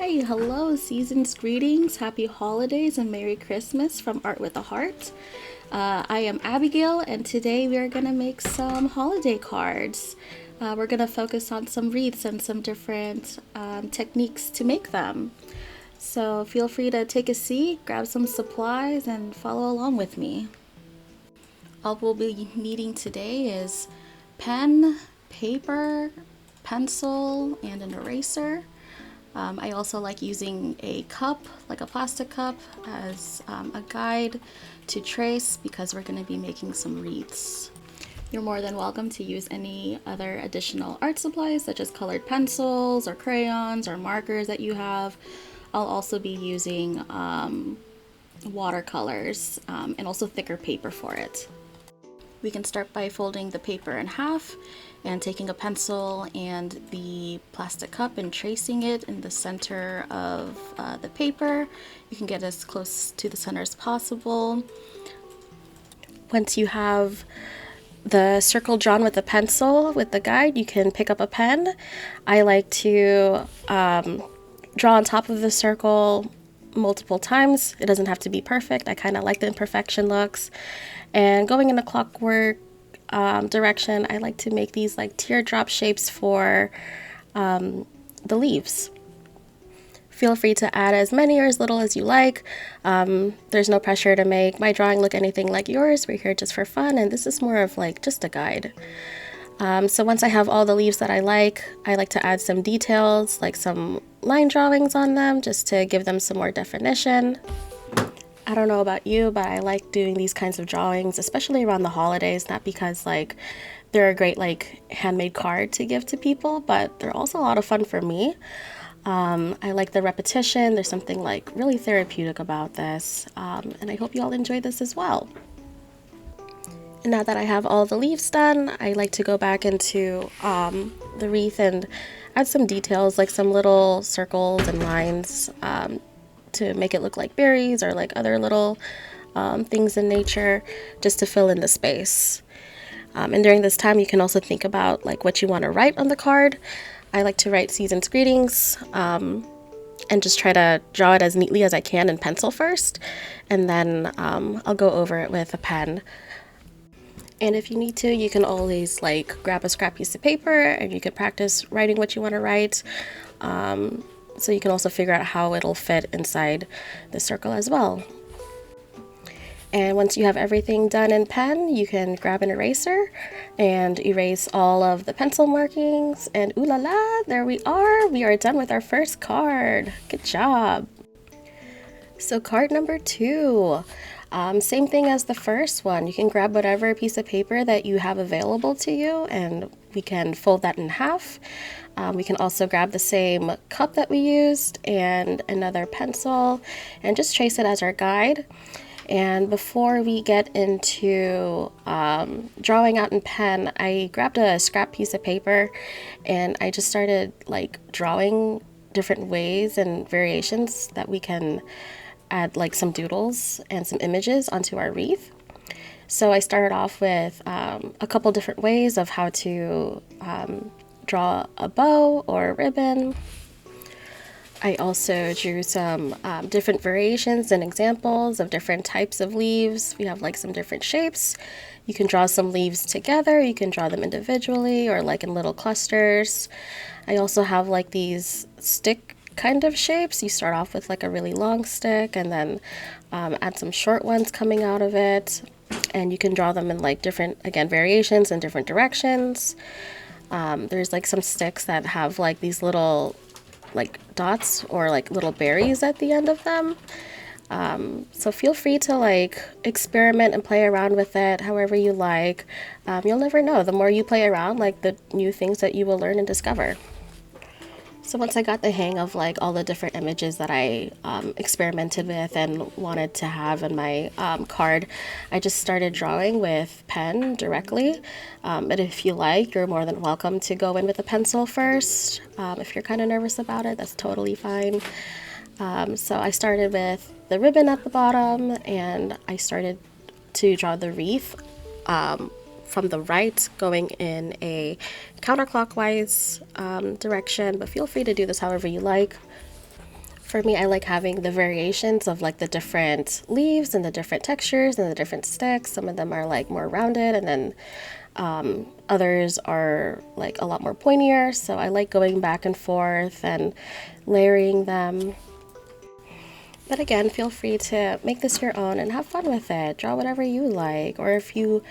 Hi, hello, season's greetings, happy holidays, and Merry Christmas from Art with a Heart. I am Abigail, and today we are going to make some holiday cards. We're going to focus on some wreaths and some different techniques to make them. So feel free to take a seat, grab some supplies, and follow along with me. All we'll be needing today is pen, paper, pencil, and an eraser. I also like using a cup, like a plastic cup, as a guide to trace because we're going to be making some wreaths. You're more than welcome to use any other additional art supplies such as colored pencils or crayons or markers that you have. I'll also be using watercolors and also thicker paper for it. We can start by folding the paper in half and taking a pencil and the plastic cup and tracing it in the center of the paper. You can get as close to the center as possible. Once you have the circle drawn with the pencil with the guide, you can pick up a pen. I like to draw on top of the circle multiple times. It doesn't have to be perfect. I kind of like the imperfection looks. And going in a clockwork direction, I like to make these like teardrop shapes for the leaves. Feel free to add as many or as little as you like. There's no pressure to make my drawing look anything like yours. We're here just for fun, and this is more of like just a guide. So once I have all the leaves that I like to add some details, like some line drawings on them, just to give them some more definition. I don't know about you, but I like doing these kinds of drawings, especially around the holidays, not because like they're a great like handmade card to give to people, but they're also a lot of fun for me. I like the repetition. There's something like really therapeutic about this, and I hope you all enjoy this as well. And now that I have all the leaves done, I like to go back into the wreath and add some details, like some little circles and lines to make it look like berries or like other little things in nature, just to fill in the space. And during this time, you can also think about like what you want to write on the card. I like to write season's greetings and just try to draw it as neatly as I can in pencil first, and then I'll go over it with a pen. And if you need to, you can always like grab a scrap piece of paper and you can practice writing what you want to write. So you can also figure out how it'll fit inside the circle as well. And once you have everything done in pen, you can grab an eraser and erase all of the pencil markings. And ooh la la, there we are. We are done with our first card. Good job. So card number 2. Same thing as the first one. You can grab whatever piece of paper that you have available to you and we can fold that in half. We can also grab the same cup that we used and another pencil and just trace it as our guide. And before we get into drawing out in pen, I grabbed a scrap piece of paper and I just started like drawing different ways and variations that we can add like some doodles and some images onto our wreath. So I started off with a couple different ways of how to draw a bow or a ribbon. I also drew some different variations and examples of different types of leaves. We have like some different shapes. You can draw some leaves together, you can draw them individually or like in little clusters. I also have like these stick kind of shapes. You start off with like a really long stick and then add some short ones coming out of it. And you can draw them in like different, again, variations in different directions. There's like some sticks that have like these little like dots or like little berries at the end of them. So feel free to like experiment and play around with it however you like. You'll never know. The more you play around, like the new things that you will learn and discover. So once I got the hang of like all the different images that I experimented with and wanted to have in my card, I just started drawing with pen directly. But if you like, you're more than welcome to go in with a pencil first. If you're kind of nervous about it, that's totally fine. So I started with the ribbon at the bottom and I started to draw the wreath from the right going in a counterclockwise direction, but feel free to do this however you like. For me, I like having the variations of like the different leaves and the different textures and the different sticks. Some of them are like more rounded, and then others are like a lot more pointier. So I like going back and forth and layering them. But again, feel free to make this your own and have fun with it. Draw whatever you like. Or if you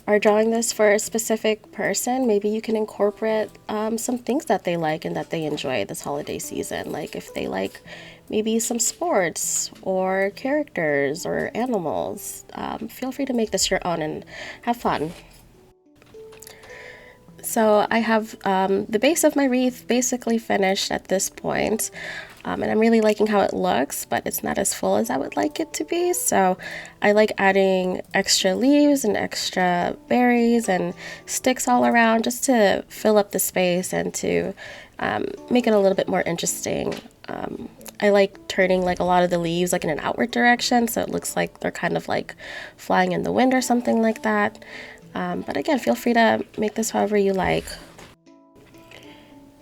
are drawing this for a specific person, maybe you can incorporate some things that they like and that they enjoy this holiday season. Like if they like maybe some sports or characters or animals, feel free to make this your own and have fun. So I have the base of my wreath basically finished at this point. And I'm really liking how it looks, but it's not as full as I would like it to be. So I like adding extra leaves and extra berries and sticks all around just to fill up the space and to make it a little bit more interesting. I like turning like a lot of the leaves like in an outward direction, so it looks like they're kind of like flying in the wind or something like that. But again, feel free to make this however you like.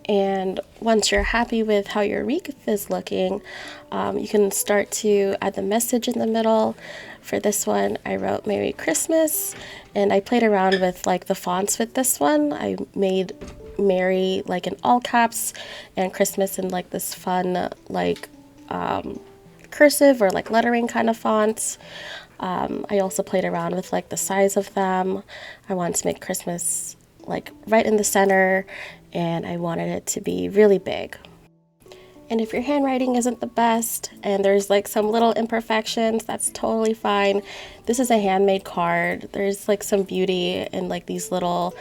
And once you're happy with how your wreath is looking, you can start to add the message in the middle. For this one, I wrote Merry Christmas, and I played around with like the fonts with this one. I made Merry like in all caps and Christmas in like this fun like cursive or like lettering kind of fonts. I also played around with like the size of them. I wanted to make Christmas like right in the center, and I wanted it to be really big. And if your handwriting isn't the best and there's like some little imperfections, that's totally fine. This is a handmade card. There's like some beauty in like these little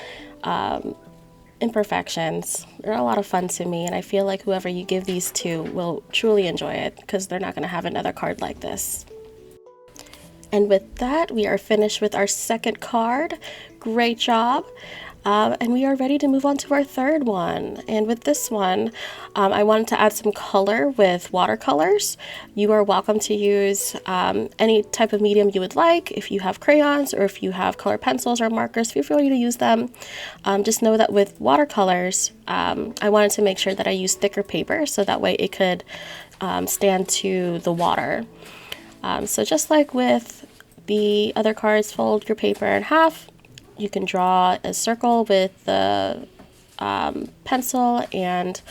imperfections. They're a lot of fun to me, and I feel like whoever you give these to will truly enjoy it because they're not going to have another card like this. And with that, we are finished with our second card. Great job. And we are ready to move on to our third one. And with this one, I wanted to add some color with watercolors. You are welcome to use any type of medium you would like. If you have crayons or if you have color pencils or markers, feel free to use them. Just know that with watercolors, I wanted to make sure that I used thicker paper so that way it could stand to the water. So just like with the other cards, fold your paper in half. You can draw a circle with the pencil and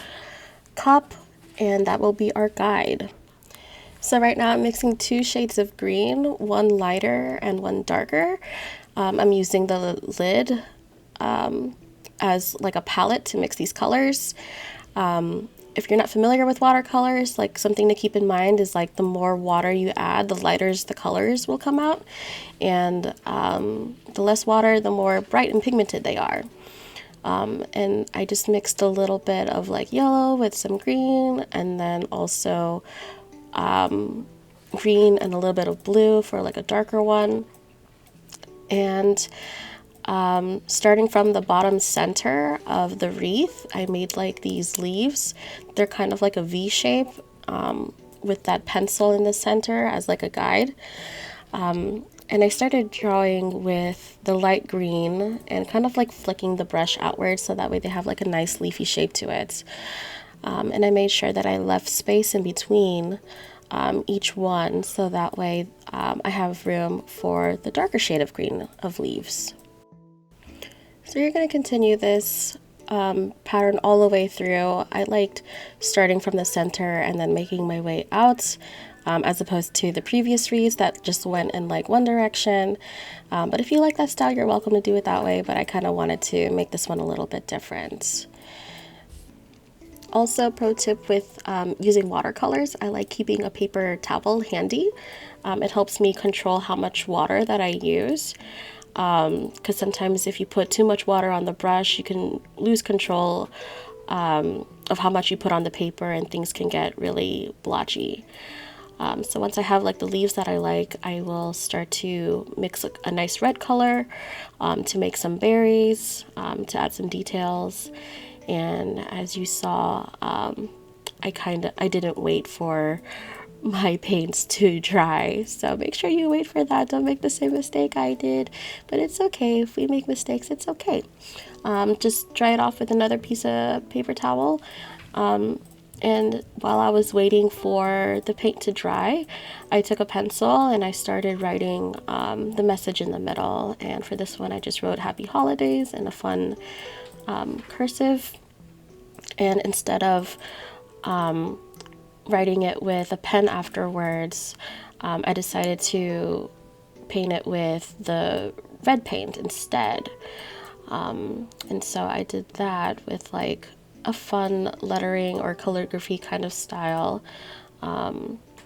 cup, and that will be our guide. So right now I'm mixing two shades of green, one lighter and one darker. I'm using the lid as like a palette to mix these colors. If you're not familiar with watercolors, like something to keep in mind is like the more water you add, the lighter the colors will come out, and the less water, the more bright and pigmented they are. And I just mixed a little bit of like yellow with some green, and then also green and a little bit of blue for like a darker one. And starting from the bottom center of the wreath, I made like these leaves. They're kind of like a V shape with that pencil in the center as like a guide. And I started drawing with the light green and kind of like flicking the brush outward so that way they have like a nice leafy shape to it. And I made sure that I left space in between each one so that way I have room for the darker shade of green of leaves. So you're going to continue this pattern all the way through. I liked starting from the center and then making my way out, as opposed to the previous wreaths that just went in like one direction. But if you like that style, you're welcome to do it that way, but I kind of wanted to make this one a little bit different. Also, pro tip with using watercolors, I like keeping a paper towel handy. It helps me control how much water that I use. Because sometimes if you put too much water on the brush, you can lose control of how much you put on the paper, and things can get really blotchy. So once I have like the leaves that I like, I will start to mix a nice red color to make some berries, to add some details. And as you saw, I didn't wait for my paints to dry, so make sure you wait for that. Don't make the same mistake I did, but it's okay. If we make mistakes, it's okay. Just dry it off with another piece of paper towel, and And while I was waiting for the paint to dry, I took a pencil and I started writing the message in the middle. And for this one, I just wrote Happy Holidays in a fun cursive. And instead of writing it with a pen afterwards, I decided to paint it with the red paint instead. And so I did that with like a fun lettering or calligraphy kind of style.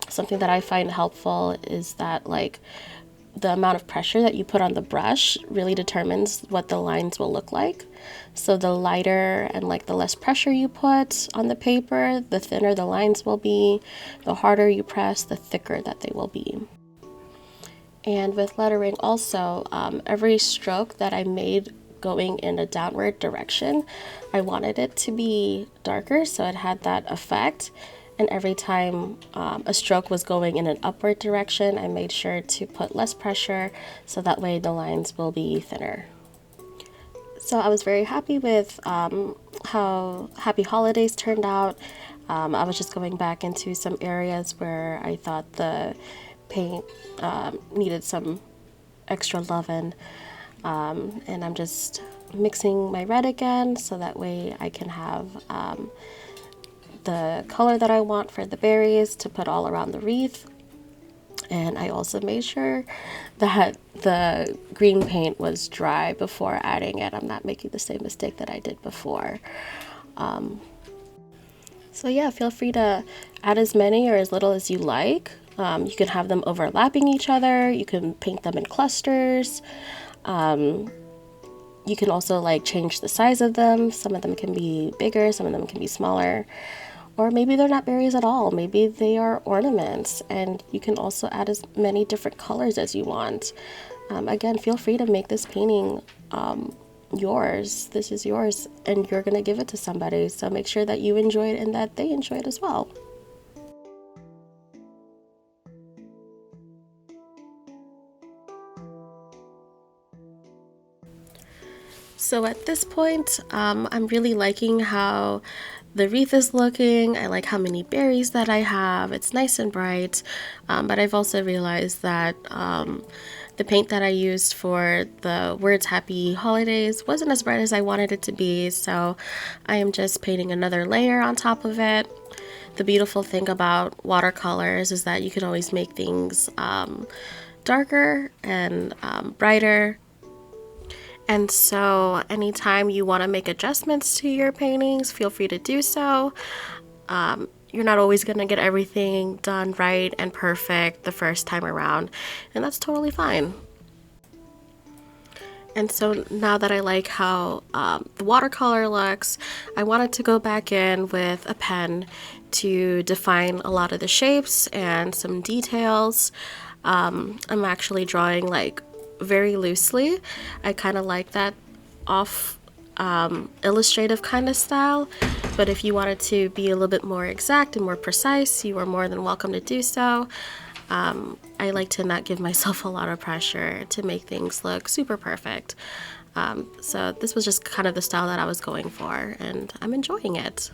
Something that I find helpful is that like the amount of pressure that you put on the brush really determines what the lines will look like. So the lighter and like the less pressure you put on the paper, the thinner the lines will be. The harder you press, the thicker that they will be. And with lettering also, every stroke that I made going in a downward direction, I wanted it to be darker so it had that effect. And every time a stroke was going in an upward direction, I made sure to put less pressure so that way the lines will be thinner. So I was very happy with how Happy Holidays turned out. I was just going back into some areas where I thought the paint needed some extra loving. And I'm just mixing my red again so that way I can have the color that I want for the berries to put all around the wreath. And I also made sure that the green paint was dry before adding it. I'm not making the same mistake that I did before. So yeah, feel free to add as many or as little as you like. You can have them overlapping each other. You can paint them in clusters. You can also like change the size of them. Some of them can be bigger, some of them can be smaller. Or maybe they're not berries at all. Maybe they are ornaments, and you can also add as many different colors as you want. Again, feel free to make this painting yours. This is yours, and you're gonna give it to somebody. So make sure that you enjoy it and that they enjoy it as well. So at this point, I'm really liking how the wreath is looking. I like how many berries that I have. It's nice and bright, but I've also realized that the paint that I used for the words Happy Holidays wasn't as bright as I wanted it to be, so I am just painting another layer on top of it. The beautiful thing about watercolors is that you can always make things darker and brighter. And so anytime you want to make adjustments to your paintings, feel free to do so. You're not always going to get everything done right and perfect the first time around, and that's totally fine. And so now that I like how the watercolor looks, I wanted to go back in with a pen to define a lot of the shapes and some details. I'm actually drawing like very loosely. I kind of like that off illustrative kind of style, but if you wanted to be a little bit more exact and more precise, you are more than welcome to do so. I like to not give myself a lot of pressure to make things look super perfect. So this was just kind of the style that I was going for, and I'm enjoying it.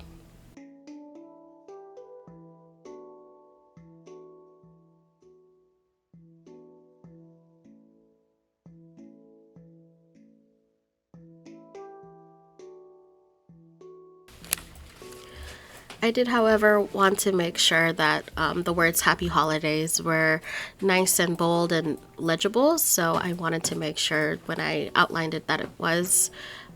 I did, however, want to make sure that the words Happy Holidays were nice and bold and legible, so I wanted to make sure when I outlined it that it was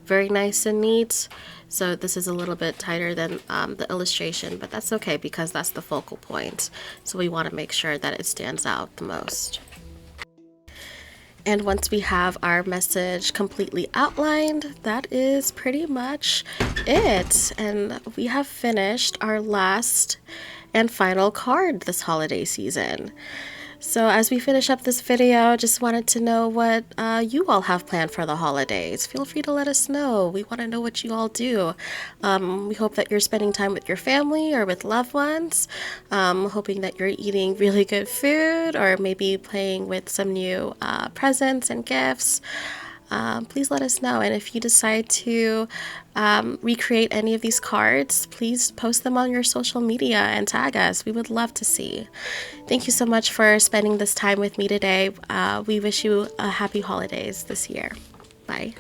very nice and neat. So this is a little bit tighter than the illustration, but that's okay because that's the focal point. So we want to make sure that it stands out the most. And once we have our message completely outlined, that is pretty much it. And we have finished our last and final card this holiday season. So as we finish up this video, just wanted to know what you all have planned for the holidays. Feel free to let us know. We want to know what you all do. We hope that you're spending time with your family or with loved ones. Hoping that you're eating really good food or maybe playing with some new presents and gifts. please let us know. And if you decide to recreate any of these cards, please post them on your social media and tag us. We would love to see. Thank you so much for spending this time with me today. We wish you a happy holidays this year. Bye.